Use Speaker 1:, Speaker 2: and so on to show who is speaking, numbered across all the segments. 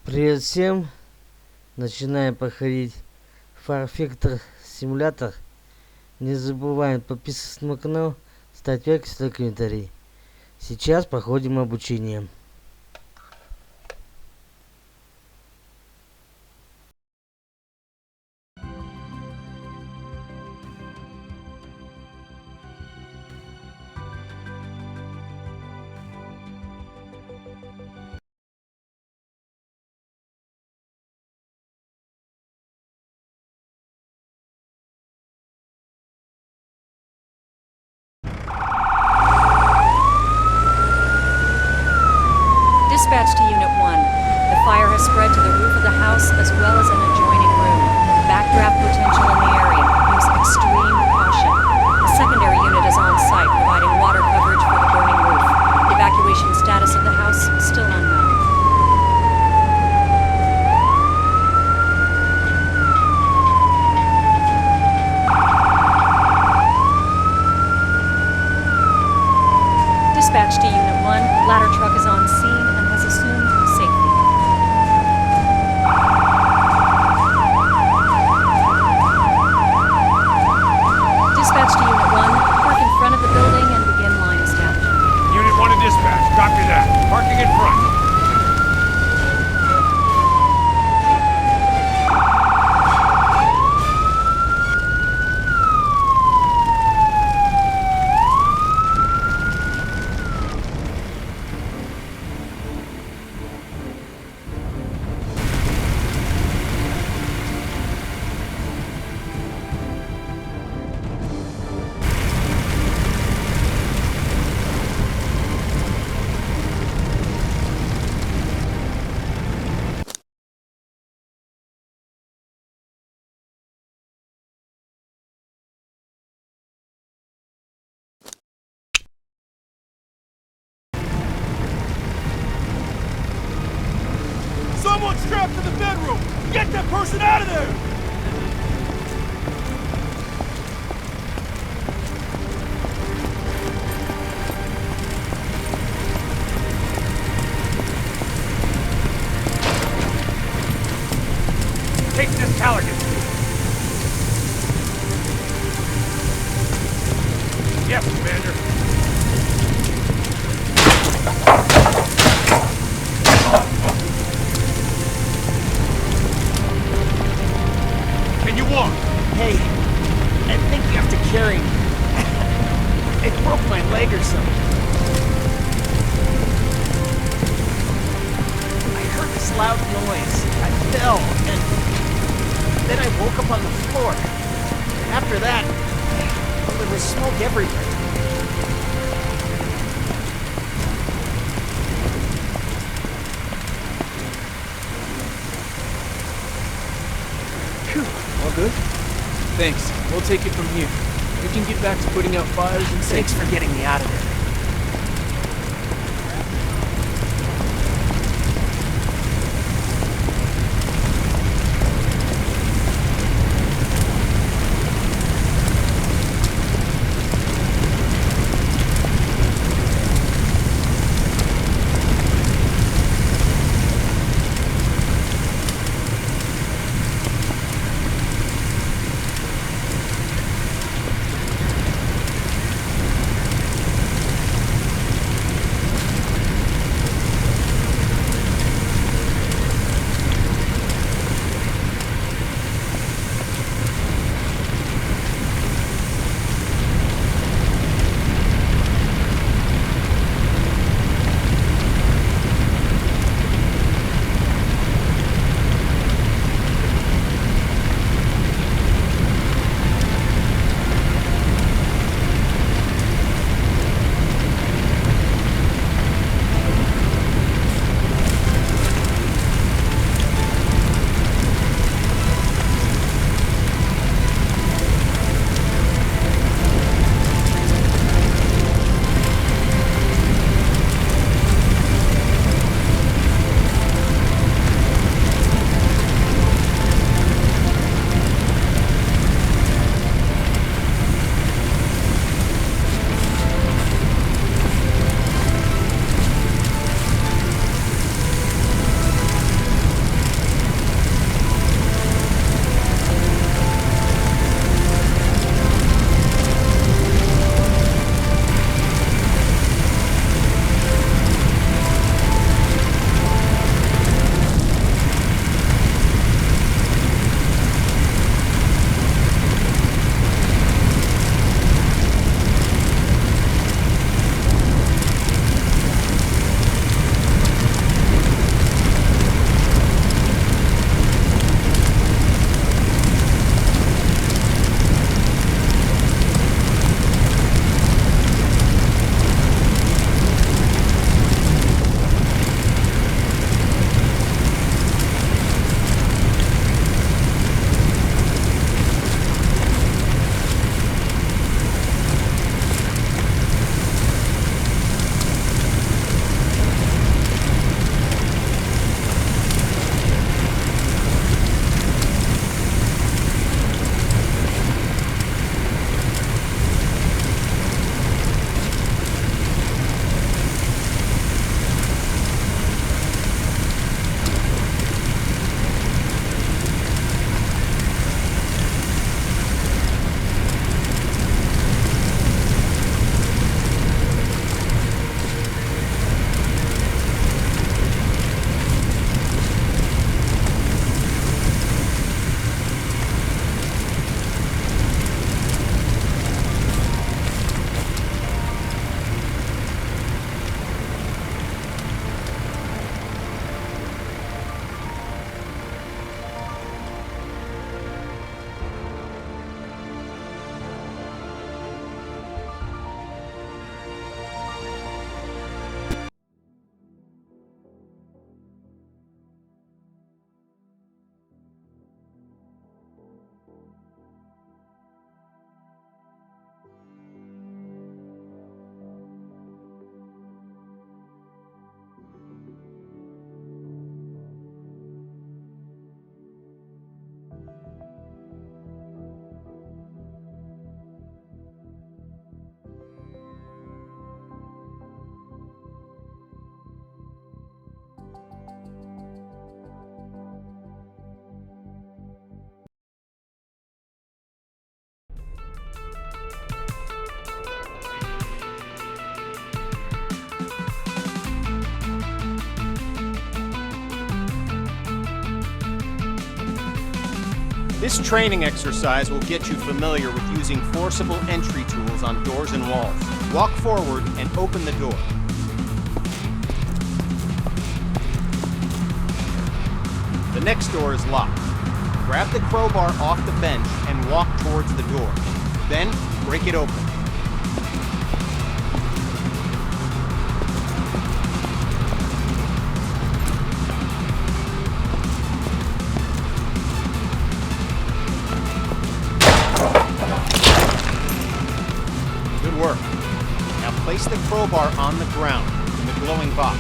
Speaker 1: Привет всем! Начинаем проходить Firefighting Simulator. Не забываем подписываться на канал, ставить лайк и комментарий. Сейчас проходим обучение.
Speaker 2: Dispatch to Unit 1. The fire has spread to the roof of the house as well as an adjoining room. Backdraft potential in the area. Use extreme caution. A secondary unit is on site providing water coverage for the burning roof. Evacuation status of the house still unknown. Dispatch to Unit 1. Ladder truck is on scene and has assumed safety. Dispatch to Unit 1. Park in front of the building and begin line establishment.
Speaker 3: Unit 1 to dispatch. Copy that. Parking in front. Someone's trapped in the bedroom! Get that person out of there! Take this Callaghan. Yes, Commander.
Speaker 4: Hey, I think you have to carry me. It broke my leg or something. I heard this loud noise. I fell, and then I woke up on the floor. After that, well, there was smoke everywhere.
Speaker 5: All good? Thanks. We'll take it from here. We can get back to putting out fires and
Speaker 4: Thanks for getting me out of there. This training exercise will get you familiar with using forcible entry tools on doors and walls. Walk forward and open the door. The next door is locked. Grab the crowbar off the bench and walk towards the door. Then, break it open. Good work. Now place the crowbar on the ground in the glowing box.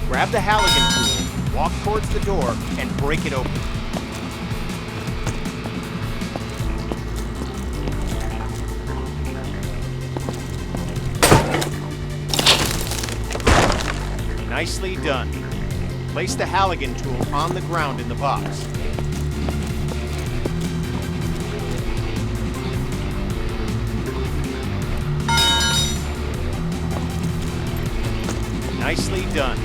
Speaker 4: Grab the Halligan tool, walk towards the door, and break it open. Nicely done. Place the Halligan tool on the ground in the box. Nicely done.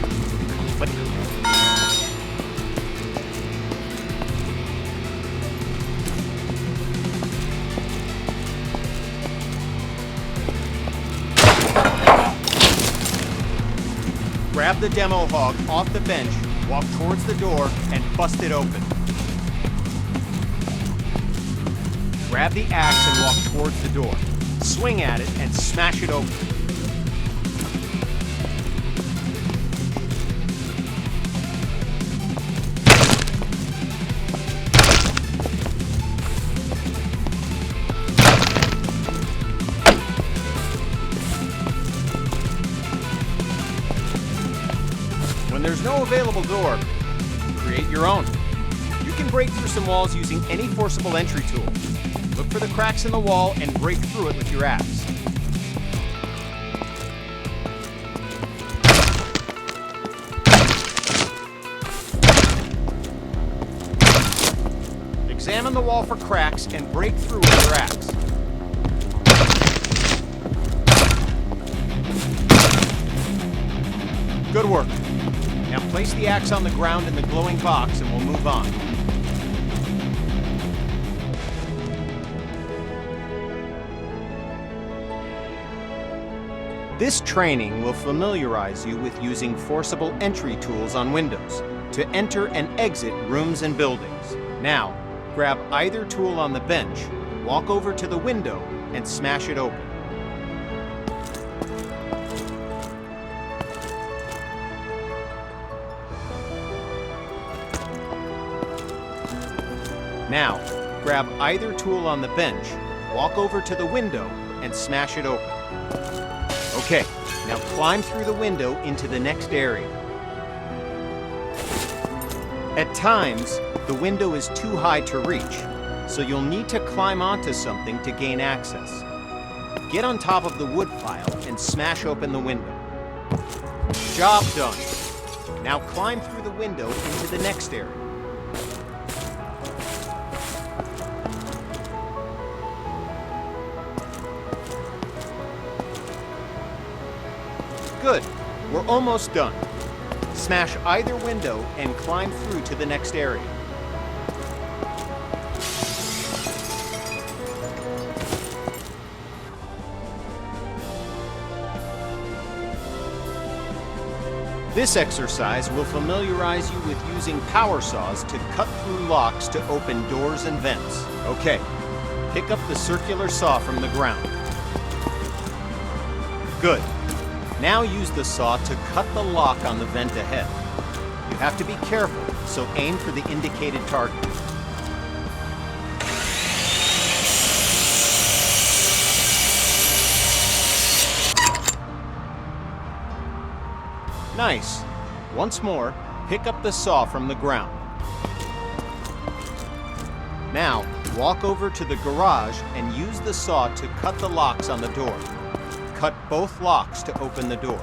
Speaker 4: Grab the demo hog off the bench, walk towards the door, and bust it open. Grab the axe and walk towards the door. Swing at it and smash it open. When there's no available door, create your own. You can break through some walls using any forcible entry tool. Look for the cracks in the wall and break through it with your axe. Examine the wall for cracks and break through with your axe. Good work. Now place the axe on the ground in the glowing box and we'll move on. This training will familiarize you with using forcible entry tools on Windows to enter and exit rooms and buildings. Now, grab either tool on the bench, walk over to the window, and smash it open. Now, grab either tool on the bench, walk over to the window, and smash it open. Okay, now climb through the window into the next area. At times, the window is too high to reach, so you'll need to climb onto something to gain access. Get on top of the wood pile and smash open the window. Job done. Now climb through the window into the next area. Good. We're almost done. Smash either window and climb through to the next area. This exercise will familiarize you with using power saws to cut through locks to open doors and vents. Okay, pick up the circular saw from the ground. Good. Now use the saw to cut the lock on the vent ahead. You have to be careful, so aim for the indicated target. Nice. Once more, pick up the saw from the ground. Now, walk over to the garage and use the saw to cut the locks on the door. Cut both locks to open the door.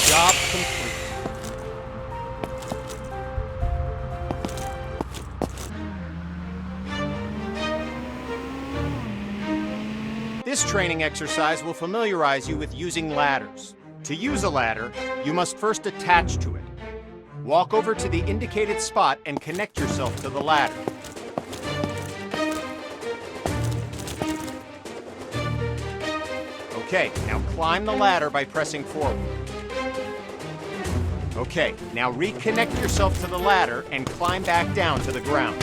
Speaker 4: Job complete. training exercise will familiarize you with using ladders. To use a ladder, you must first attach to it. Walk over to the indicated spot and connect yourself to the ladder. Okay, now climb the ladder by pressing forward. Okay, now reconnect yourself to the ladder and climb back down to the ground.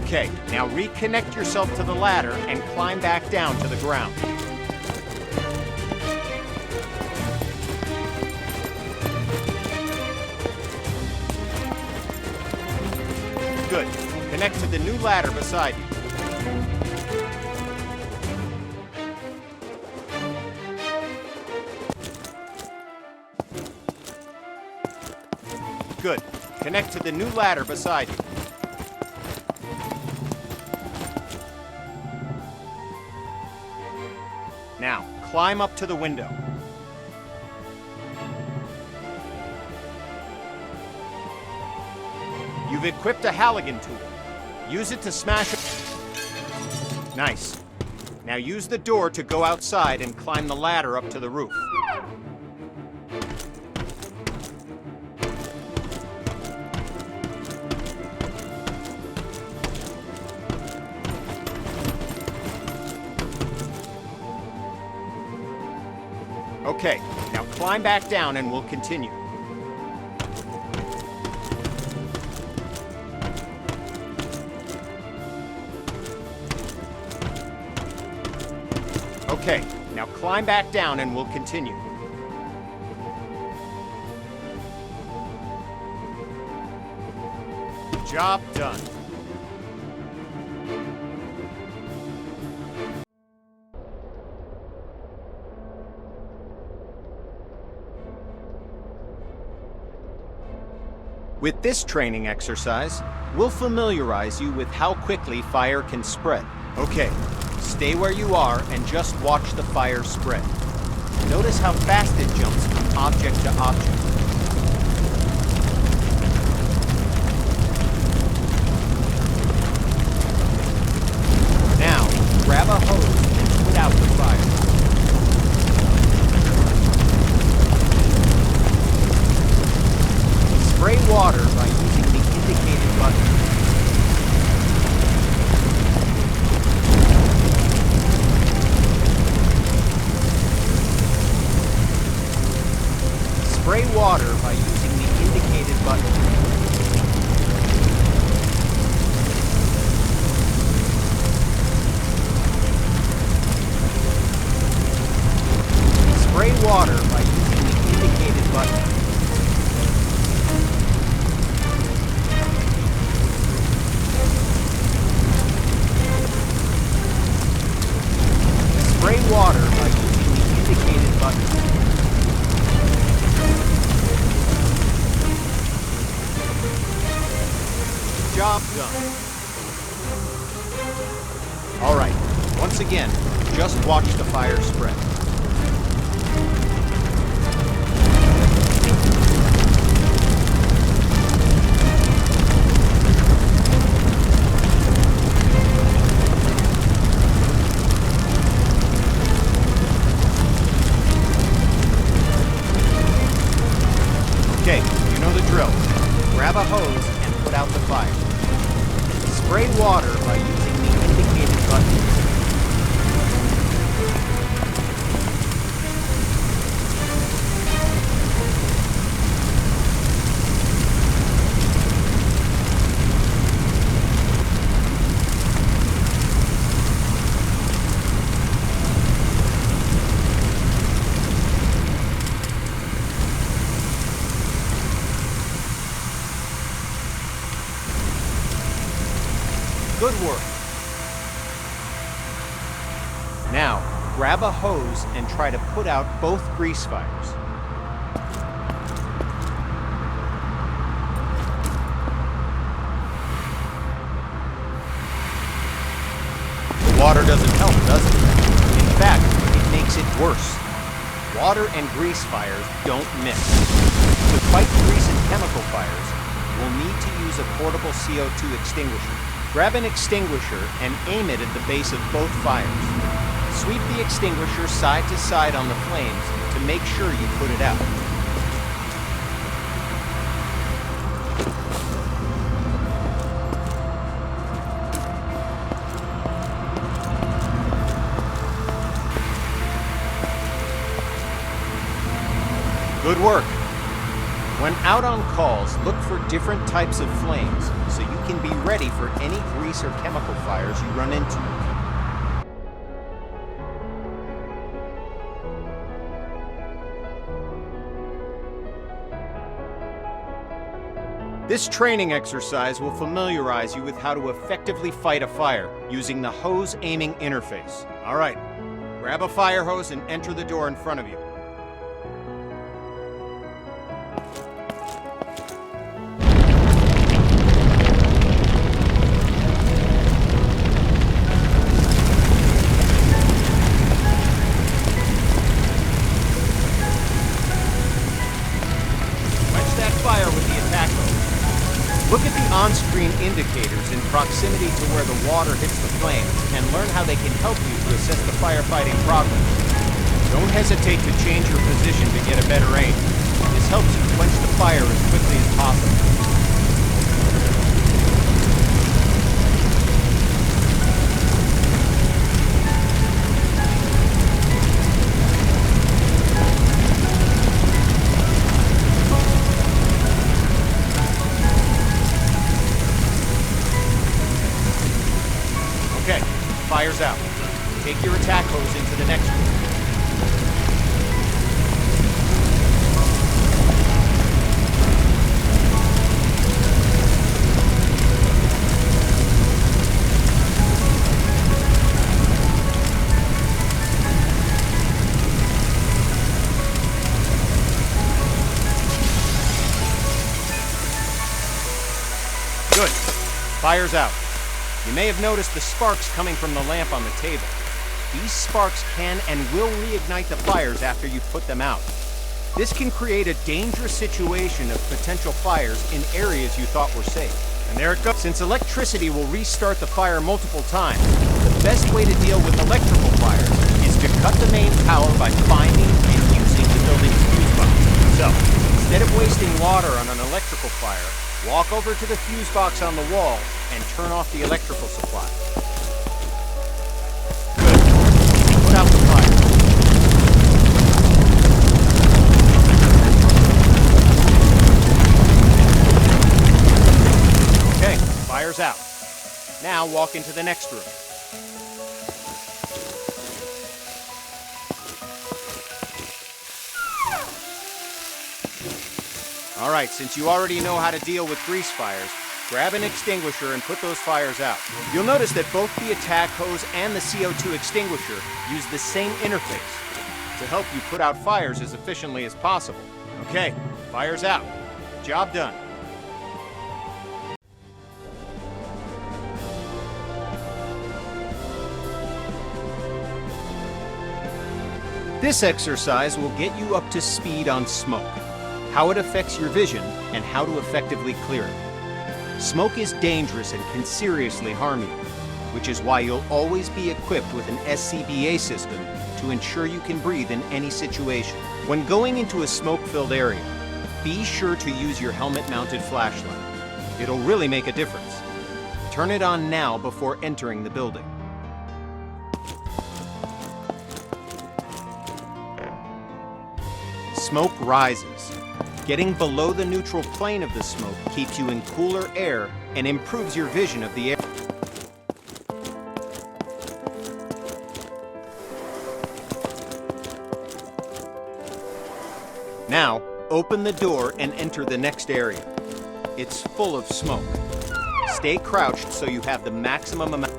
Speaker 4: Okay, now reconnect yourself to the ladder and climb back down to the ground. Good. Connect to the new ladder beside you. Good. Connect to the new ladder beside you. Now, climb up to the window. You've equipped a Halligan tool. Use it to smash it. Nice. Now use the door to go outside and climb the ladder up to the roof. Okay, now climb back down and we'll continue. Okay, now climb back down and we'll continue. Job done. With this training exercise, we'll familiarize you with how quickly fire can spread. Okay, stay where you are and just watch the fire spread. Notice how fast it jumps from object to object. Now, grab a hose and put out the fire. Spray water by using the indicated button. Spray water by using the indicated button. Spray water by using the indicated button. Spray water by using the indicated button. Job done. All right, once again, just watch the fire spread. Okay, you know the drill. Grab a hose and put out the fire. Spray water by using the indicated button. Good work. Now, grab a hose and try to put out both grease fires. The water doesn't help, does it? In fact, it makes it worse. Water and grease fires don't mix. To fight grease and chemical fires, we'll need to use a portable CO2 extinguisher. Grab an extinguisher and aim it at the base of both fires. Sweep the extinguisher side to side on the flames to make sure you put it out. Good work. When out on calls, look for different types of flames so you can be ready for any grease or chemical fires you run into. This training exercise will familiarize you with how to effectively fight a fire using the hose aiming interface. All right, grab a fire hose and enter the door in front of you. Look at the on-screen indicators in proximity to where the water hits the flames and learn how they can help you to assess the firefighting progress. Don't hesitate to change your position to get a better aim. This helps you quench the fire as quickly as possible. Fire's out. Take your attack hose into the next room. Good. Fire's out. You may have noticed the sparks coming from the lamp on the table. These sparks can and will reignite the fires after you've put them out. This can create a dangerous situation of potential fires in areas you thought were safe. And there it goes. Since electricity will restart the fire multiple times, the best way to deal with electrical fires is to cut the main power by finding and using the building's fuse box. So, instead of wasting water on an electrical fire, walk over to the fuse box on the wall and turn off the electrical supply. Good. Put out the fire. Okay, fire's out. Now walk into the next room. All right, since you already know how to deal with grease fires, grab an extinguisher and put those fires out. You'll notice that both the attack hose and the CO2 extinguisher use the same interface to help you put out fires as efficiently as possible. Okay, fire's out. Job done. This exercise will get you up to speed on smoke, how it affects your vision, and how to effectively clear it. Smoke is dangerous and can seriously harm you, which is why you'll always be equipped with an SCBA system to ensure you can breathe in any situation. When going into a smoke-filled area, be sure to use your helmet-mounted flashlight. It'll really make a difference. Turn it on now before entering the building. Smoke rises. Getting below the neutral plane of the smoke keeps you in cooler air and improves your vision of the air. Now, open the door and enter the next area. It's full of smoke. Stay crouched so you have the maximum amount.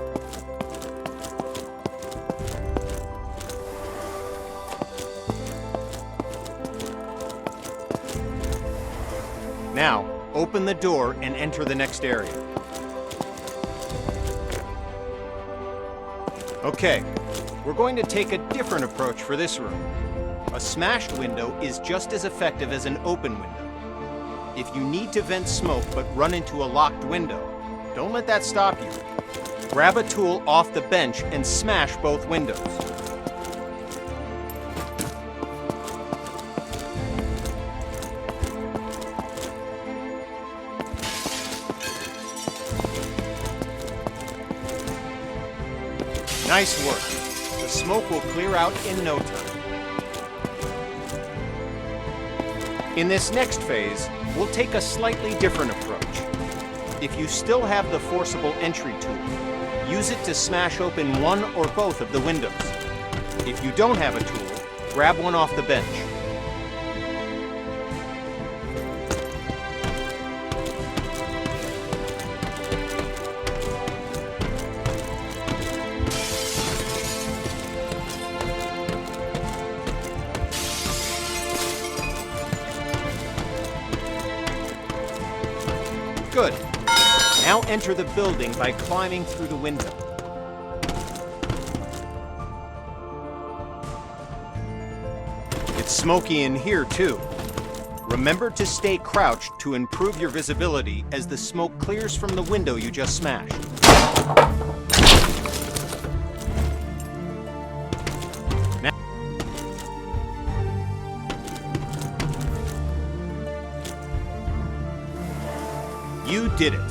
Speaker 4: Now, open the door and enter the next area. Okay, we're going to take a different approach for this room. A smashed window is just as effective as an open window. If you need to vent smoke but run into a locked window, don't let that stop you. Grab a tool off the bench and smash both windows. Nice work. The smoke will clear out in no time. In this next phase, we'll take a slightly different approach. If you still have the forcible entry tool, use it to smash open one or both of the windows. If you don't have a tool, grab one off the bench. Good. Now enter the building by climbing through the window. It's smoky in here too. Remember to stay crouched to improve your visibility as the smoke clears from the window you just smashed. You did it.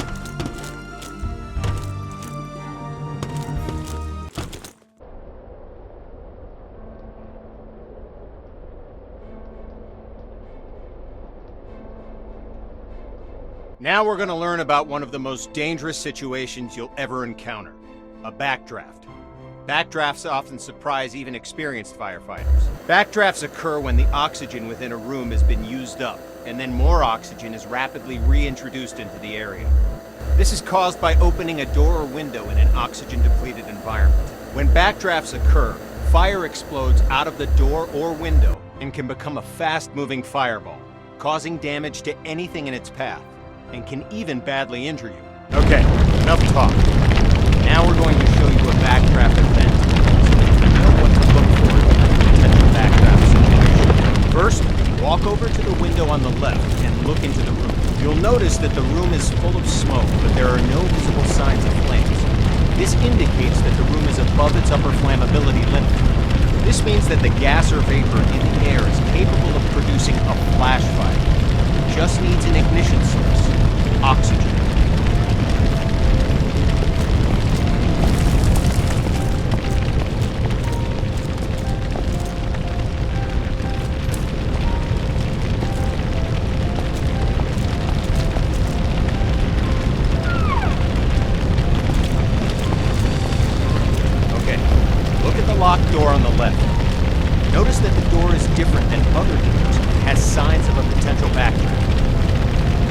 Speaker 4: Now we're going to learn about one of the most dangerous situations you'll ever encounter, a backdraft. Backdrafts often surprise even experienced firefighters. Backdrafts occur when the oxygen within a room has been used up, and then more oxygen is rapidly reintroduced into the area. This is caused by opening a door or window in an oxygen-depleted environment. When backdrafts occur, fire explodes out of the door or window and can become a fast-moving fireball, causing damage to anything in its path, and can even badly injure you. Okay, enough talk. Now we're going to show you a backdraft event, so that you know what to look for in a potential backdraft situation. First, walk over to the window on the left and look into the room. You'll notice that the room is full of smoke, but there are no visible signs of flames. This indicates that the room is above its upper flammability limit. This means that the gas or vapor in the air is capable of producing a flash fire. It just needs an ignition source, oxygen. Locked door on the left. Notice that the door is different than other doors and has signs of a potential backdraft.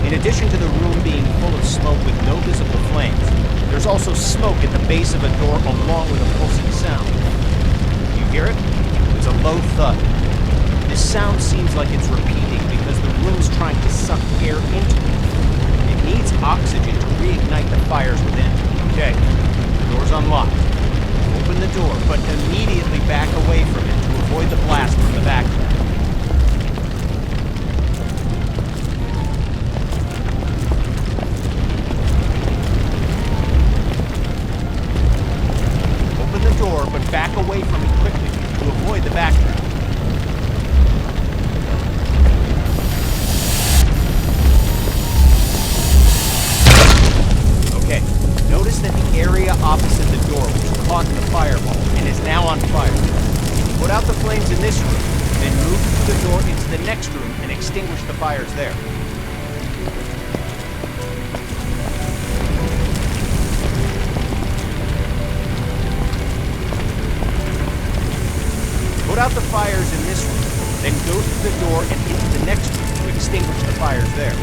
Speaker 4: In addition to the room being full of smoke with no visible flames, there's also smoke at the base of a door along with a pulsing sound. You hear it? It's a low thud. This sound seems like it's repeating because the room's trying to suck air into it. It needs oxygen to reignite the fires within. Okay, the door's unlocked. Open the door, but immediately back away from it to avoid the blast from the backdraft. Open the door, but back away from it quickly to avoid the backdraft. Okay, notice that the area opposite the door was caught in the fireball and is now on fire. Put out the flames in this room, then move through the door into the next room and extinguish the fires there. Put out the fires in this room, then go through the door and into the next room to extinguish the fires there.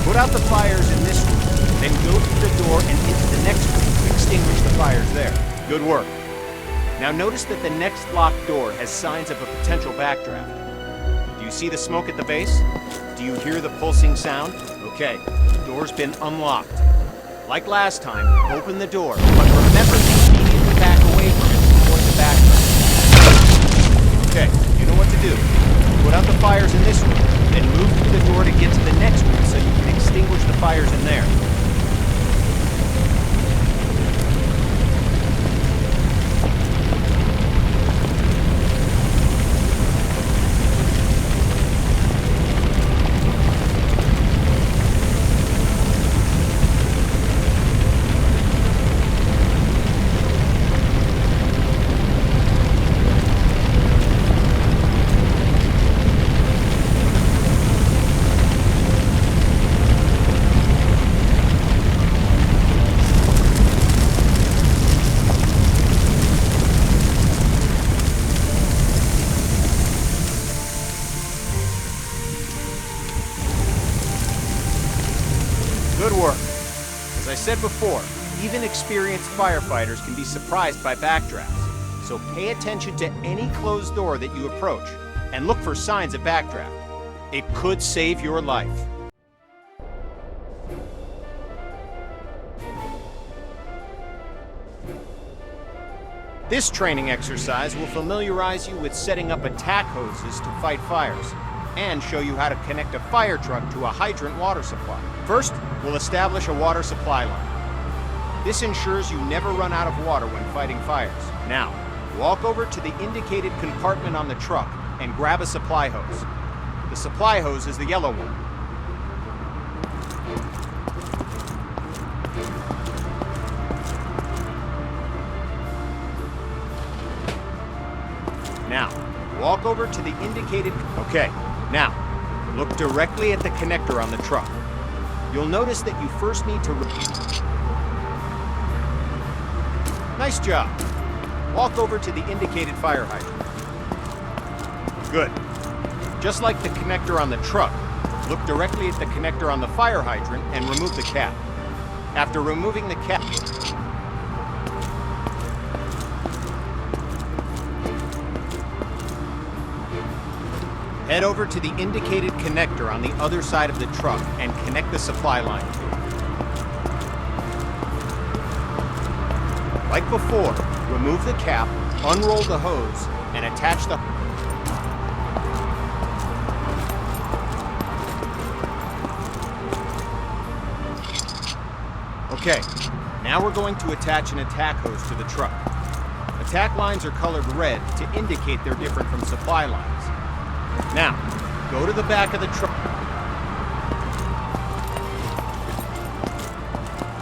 Speaker 4: Put out the fires in this room, then go through the door and into the next room to extinguish the fires there. Good work. Now notice that the next locked door has signs of a potential backdraft. Do you see the smoke at the base? Do you hear the pulsing sound? Okay, the door's been unlocked. Like last time, open the door, but remember to said before, even experienced firefighters can be surprised by backdrafts, so pay attention to any closed door that you approach and look for signs of backdraft. It could save your life. This training exercise will familiarize you with setting up attack hoses to fight fires and show you how to connect a fire truck to a hydrant water supply. First, we'll establish a water supply line. This ensures you never run out of water when fighting fires. Now, walk over to the indicated compartment on the truck and grab a supply hose. The supply hose is the yellow one. Now, walk over to the indicated... Okay, now, look directly at the connector on the truck. You'll notice that you first need to... Nice job. Walk over to the indicated fire hydrant. Good. Just like the connector on the truck, look directly at the connector on the fire hydrant and remove the cap. After removing the cap... Head over to the indicated connector on the other side of the truck and connect the supply line to it. Like before, remove the cap, unroll the hose, and attach the... Okay, now we're going to attach an attack hose to the truck. Attack lines are colored red to indicate they're different from supply lines. Now, go to the back of the truck.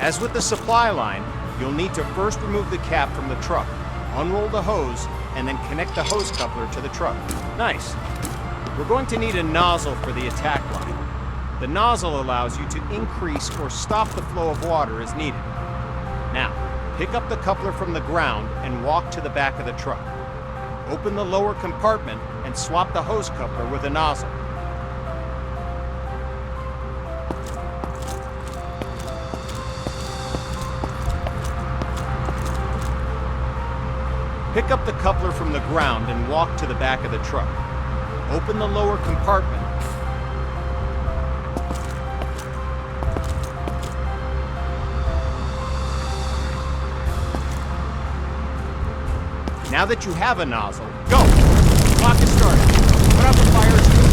Speaker 4: As with the supply line, you'll need to first remove the cap from the truck, unroll the hose, and then connect the hose coupler to the truck. Nice. We're going to need a nozzle for the attack line. The nozzle allows you to increase or stop the flow of water as needed. Now, pick up the coupler from the ground and walk to the back of the truck. Open the lower compartment and swap the hose coupler with a nozzle. Pick up the coupler from the ground and walk to the back of the truck. Open the lower compartment. Now that you have a nozzle, go! Clock is started. Put out the fire extinguisher.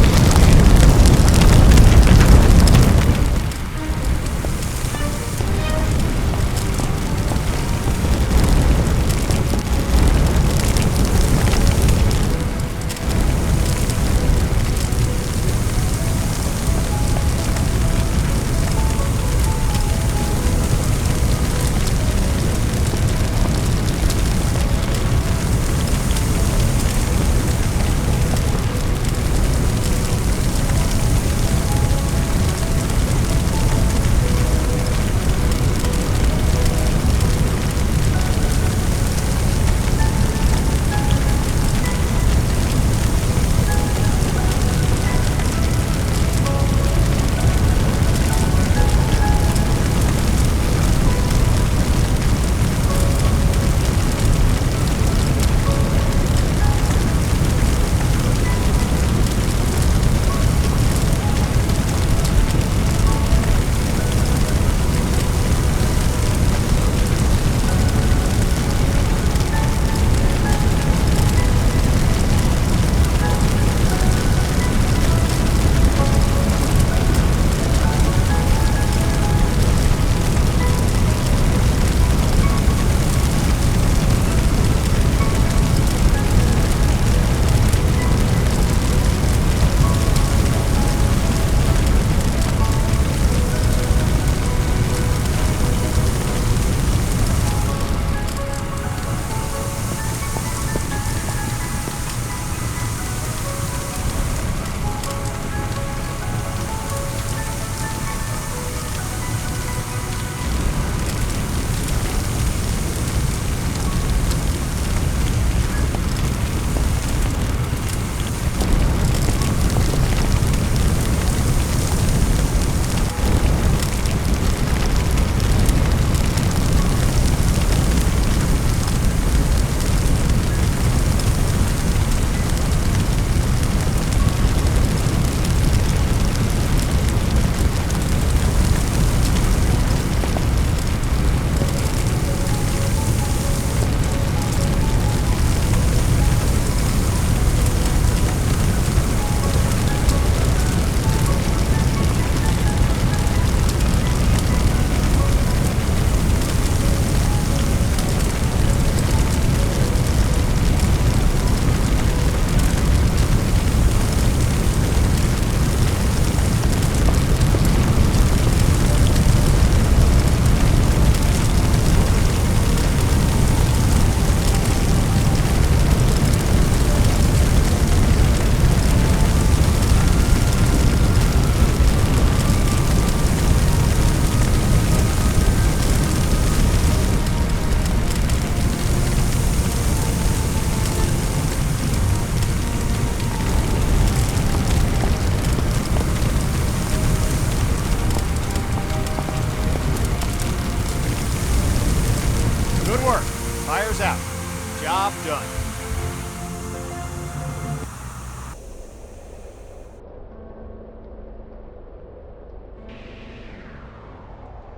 Speaker 4: Job done.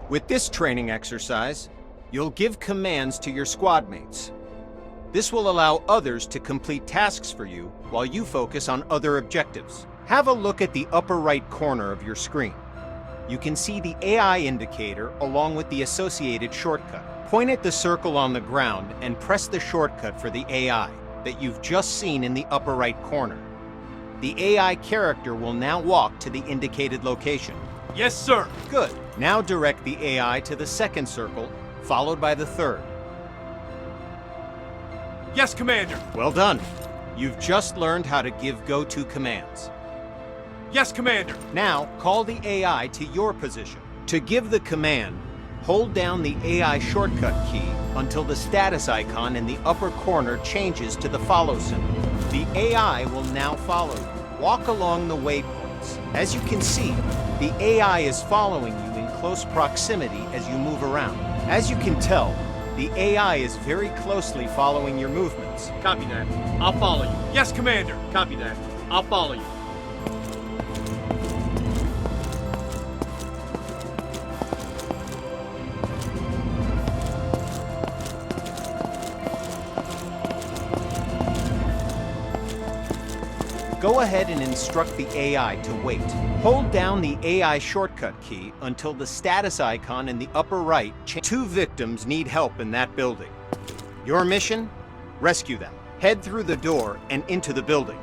Speaker 4: With this training exercise, you'll give commands to your squad mates. This will allow others to complete tasks for you while you focus on other objectives. Have a look at the upper right corner of your screen. You can see the AI indicator along with the associated shortcut. Point at the circle on the ground and press the shortcut for the AI that you've just seen in the upper right corner. The AI character will now walk to the indicated location.
Speaker 3: Yes, sir.
Speaker 4: Good. Now direct the AI to the second circle, followed by the third.
Speaker 3: Yes, Commander.
Speaker 4: Well done. You've just learned how to give go-to commands.
Speaker 3: Yes, Commander.
Speaker 4: Now, call the AI to your position. To give the command, hold down the AI shortcut key until the status icon in the upper corner changes to the follow symbol. The AI will now follow you. Walk along the waypoints. As you can see, the AI is following you in close proximity as you move around. As you can tell, the AI is very closely following your movements.
Speaker 3: Copy that. I'll follow you. Yes, Commander. Copy that. I'll follow you.
Speaker 4: Go ahead and instruct the AI to wait. Hold down the AI shortcut key until the status icon in the upper right changes. 2 victims need help in that building. Your mission? Rescue them. Head through the door and into the building.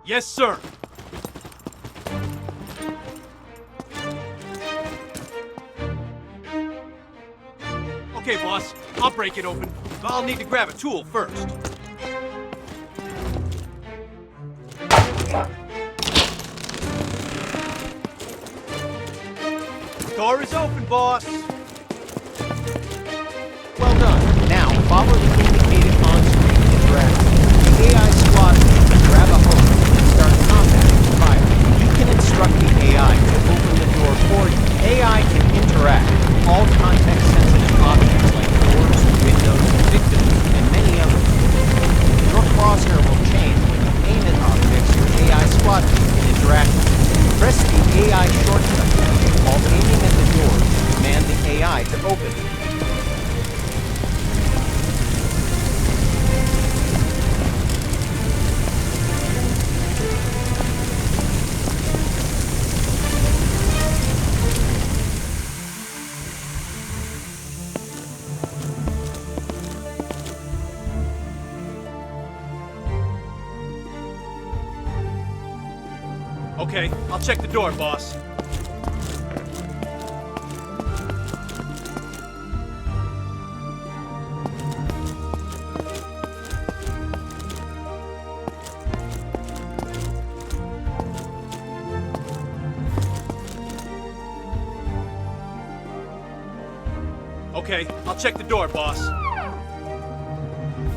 Speaker 3: Yes, sir. Okay, boss. I'll break it open, but I'll need to grab a tool first. Door is open, boss.
Speaker 4: Well done. Now, follow the indicated on-screen interaction. The AI squad can grab a hose and start combat with fire. You can instruct the AI to open the door for you. AI can interact with all context-sensitive objects like doors, windows, victims, and many others. Your crosshair will change when you aim at objects your AI squad can interact with. Press the AI shortcut key while aiming at the door to command the AI to open it.
Speaker 3: Okay, I'll check the door, boss. Okay, I'll check the door, boss.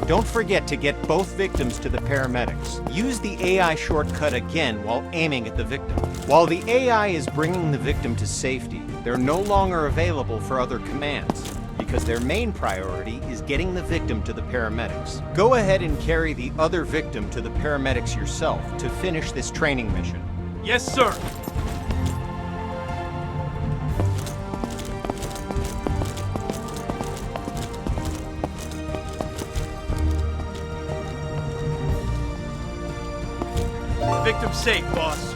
Speaker 4: Don't forget to get both victims to the paramedics. Use the AI shortcut again while aiming at the victim. While the AI is bringing the victim to safety, they're no longer available for other commands because their main priority is getting the victim to the paramedics. Go ahead and carry the other victim to the paramedics yourself to finish this training mission.
Speaker 3: Yes, sir. Victim safe, boss.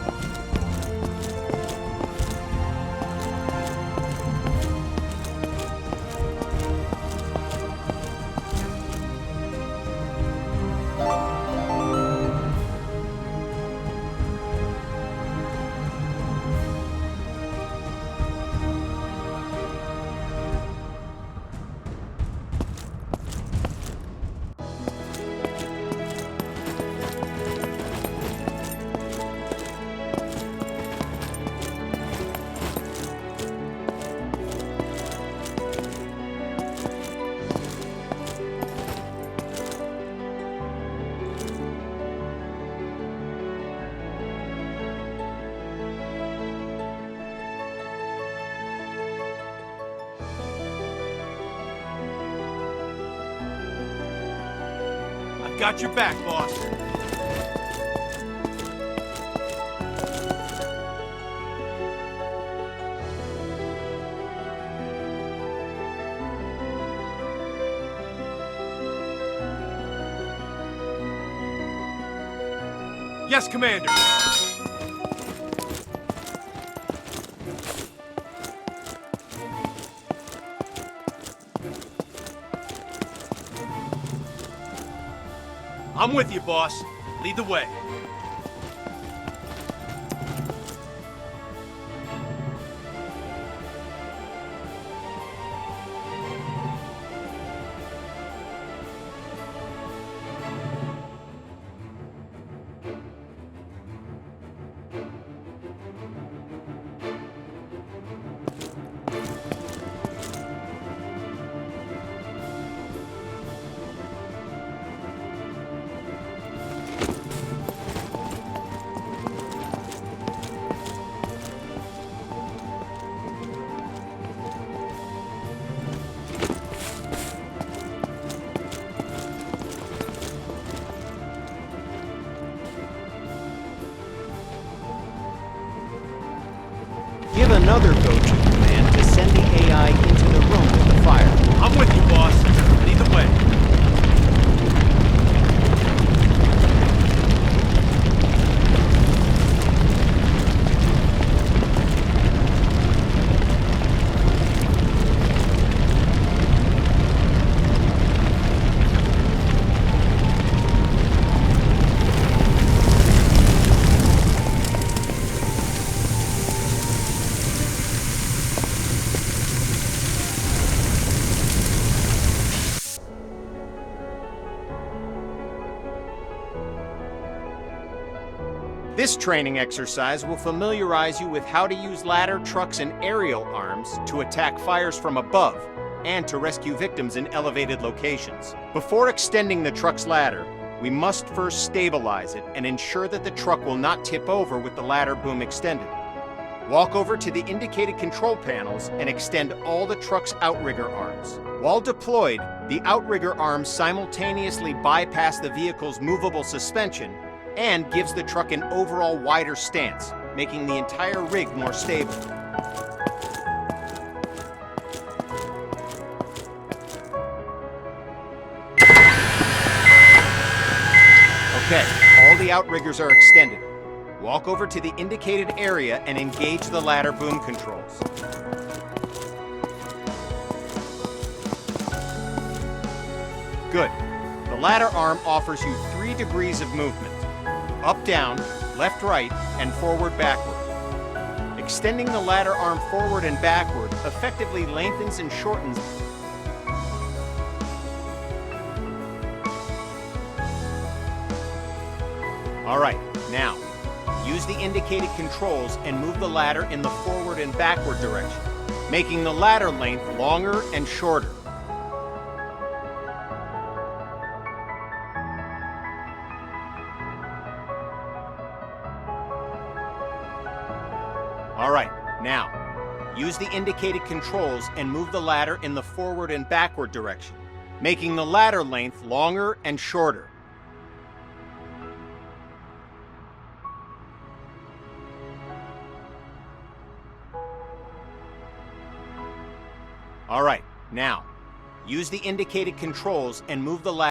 Speaker 3: Got your back, boss. Yes, Commander. I'm with you, boss. Lead the way.
Speaker 4: Give another go-to command to send the AI into the room with the fire.
Speaker 3: I'm with you, boss. Lead the way.
Speaker 4: This training exercise will familiarize you with how to use ladder, trucks, and aerial arms to attack fires from above and to rescue victims in elevated locations. Before extending the truck's ladder, we must first stabilize it and ensure that the truck will not tip over with the ladder boom extended. Walk over to the indicated control panels and extend all the truck's outrigger arms. While deployed, the outrigger arms simultaneously bypass the vehicle's movable suspension and gives the truck an overall wider stance, making the entire rig more stable. Okay, all the outriggers are extended. Walk over to the indicated area and engage the ladder boom controls. Good. The ladder arm offers you 3 degrees of movement. Up, down, left, right, and forward, backward. Extending the ladder arm forward and backward effectively lengthens and shortens. All right, now, use the indicated controls and move the ladder in the forward and backward direction, making the ladder length longer and shorter. All right, now, use the indicated controls and move the ladder in the forward and backward direction, making the ladder length longer and shorter. All right, now, use the indicated controls and move the ladder.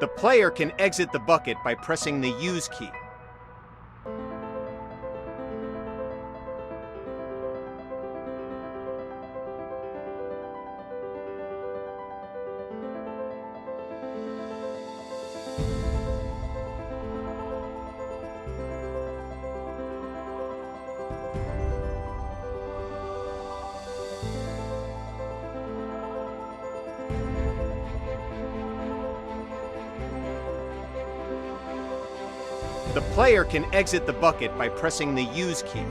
Speaker 4: The player can exit the bucket by pressing the Use key. The player can exit the bucket by pressing the Use key.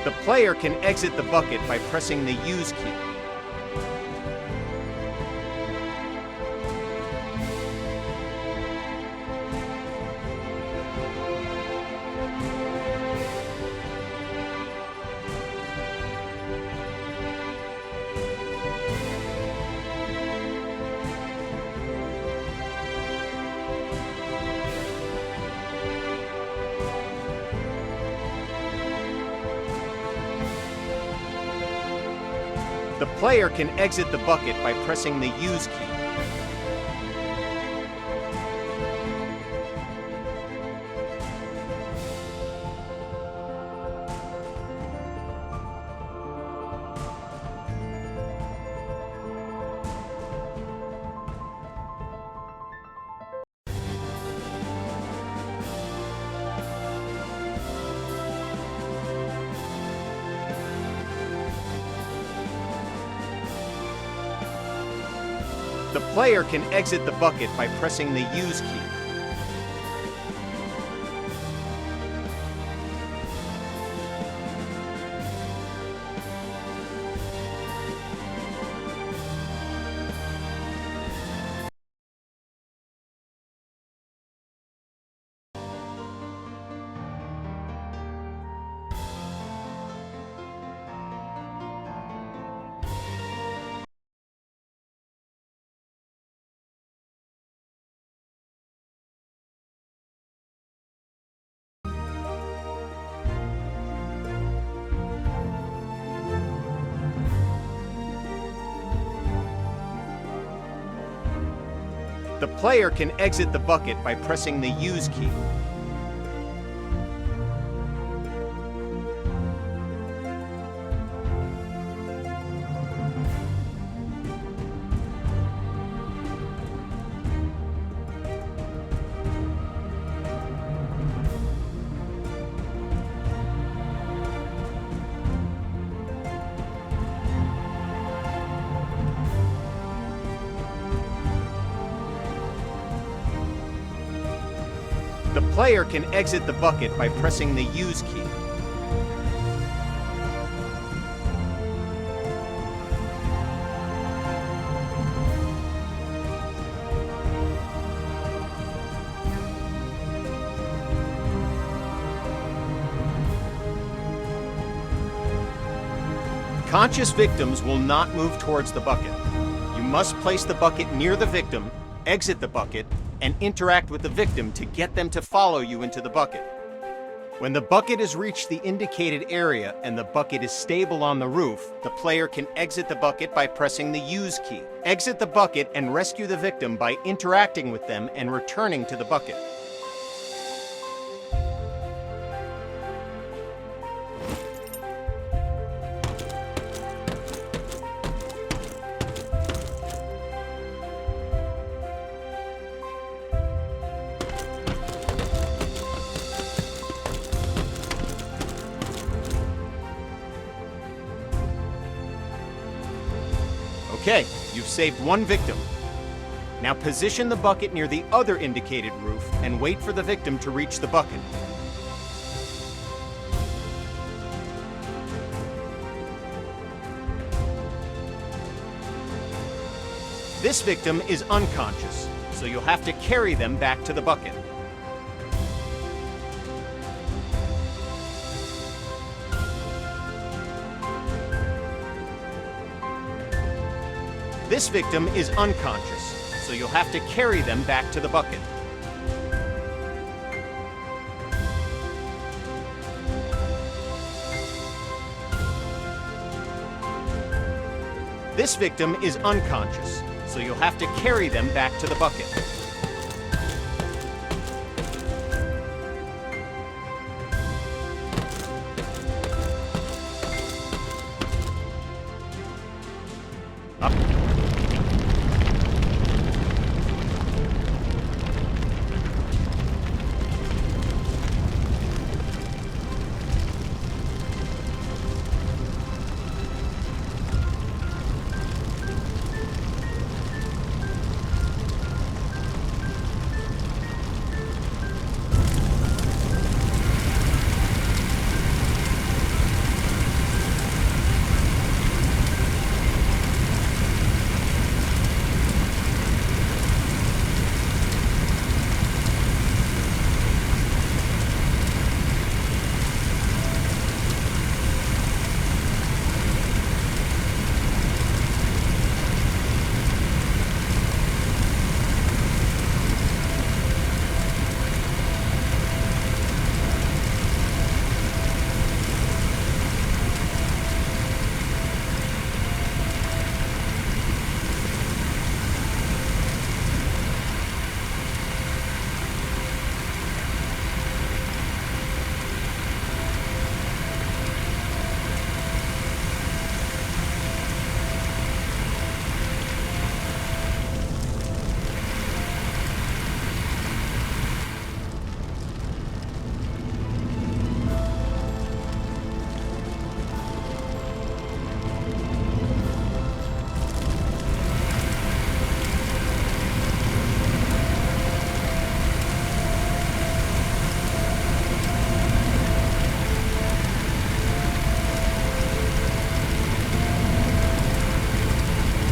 Speaker 4: The player can exit the bucket by pressing the Use key. The player can exit the bucket by pressing the Use key. The player can exit the bucket by pressing the Use key. The player can exit the bucket by pressing the Use key. The player can exit the bucket by pressing the Use key. Conscious victims will not move towards the bucket. You must place the bucket near the victim, exit the bucket, and interact with the victim to get them to follow you into the bucket. When the bucket has reached the indicated area and the bucket is stable on the roof, the player can exit the bucket by pressing the Use key. Exit the bucket and rescue the victim by interacting with them and returning to the bucket. Okay, you've saved one victim. Now position the bucket near the other indicated roof and wait for the victim to reach the bucket. This victim is unconscious, so you'll have to carry them back to the bucket. This victim is unconscious, so you'll have to carry them back to the bucket. This victim is unconscious, so you'll have to carry them back to the bucket.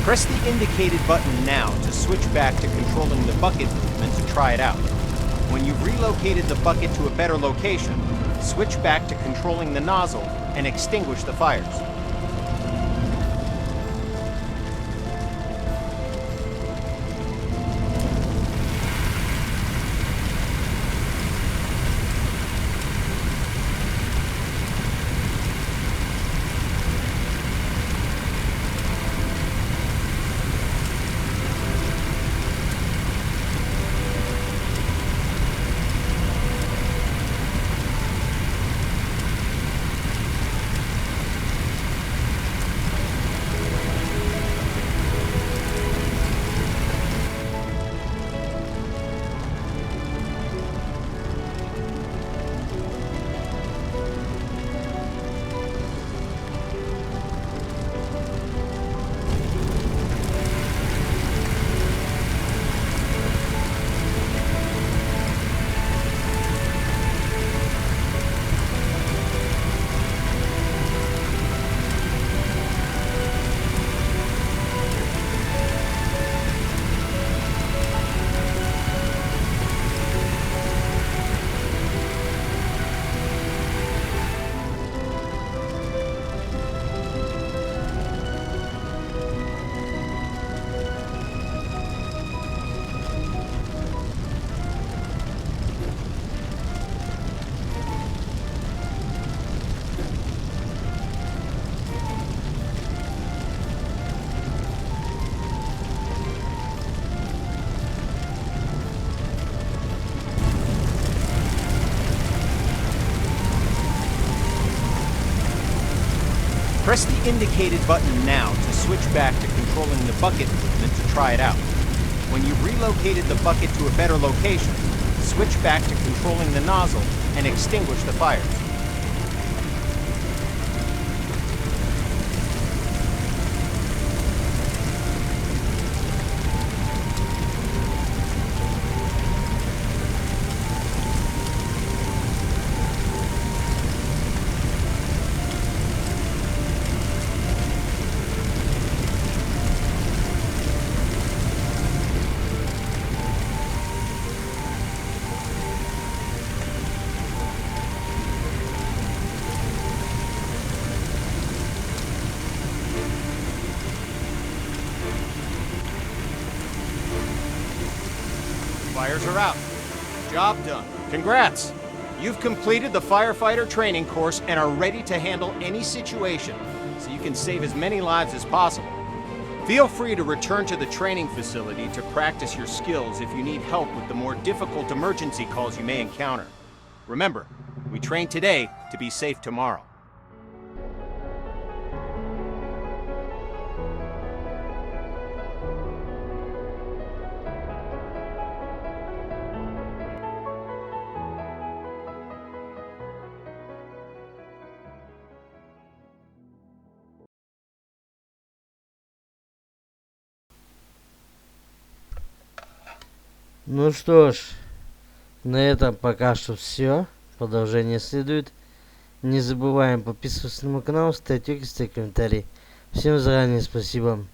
Speaker 4: Press the indicated button now to switch back to controlling the bucket movement to try it out. When you've relocated the bucket to a better location, switch back to controlling the nozzle and extinguish the fires. Press the indicated button now to switch back to controlling the bucket movement to try it out. When you've relocated the bucket to a better location, switch back to controlling the nozzle and extinguish the fires. Fires are out. Job done. Congrats! You've completed the firefighter training course and are ready to handle any situation, so you can save as many lives as possible. Feel free to return to the training facility to practice your skills if you need help with the more difficult emergency calls you may encounter. Remember, we train today to be safe tomorrow.
Speaker 1: Ну что ж, на этом пока что все. Продолжение следует. Не забываем подписываться на мой канал, ставить лайки, ставить комментарии. Всем заранее спасибо.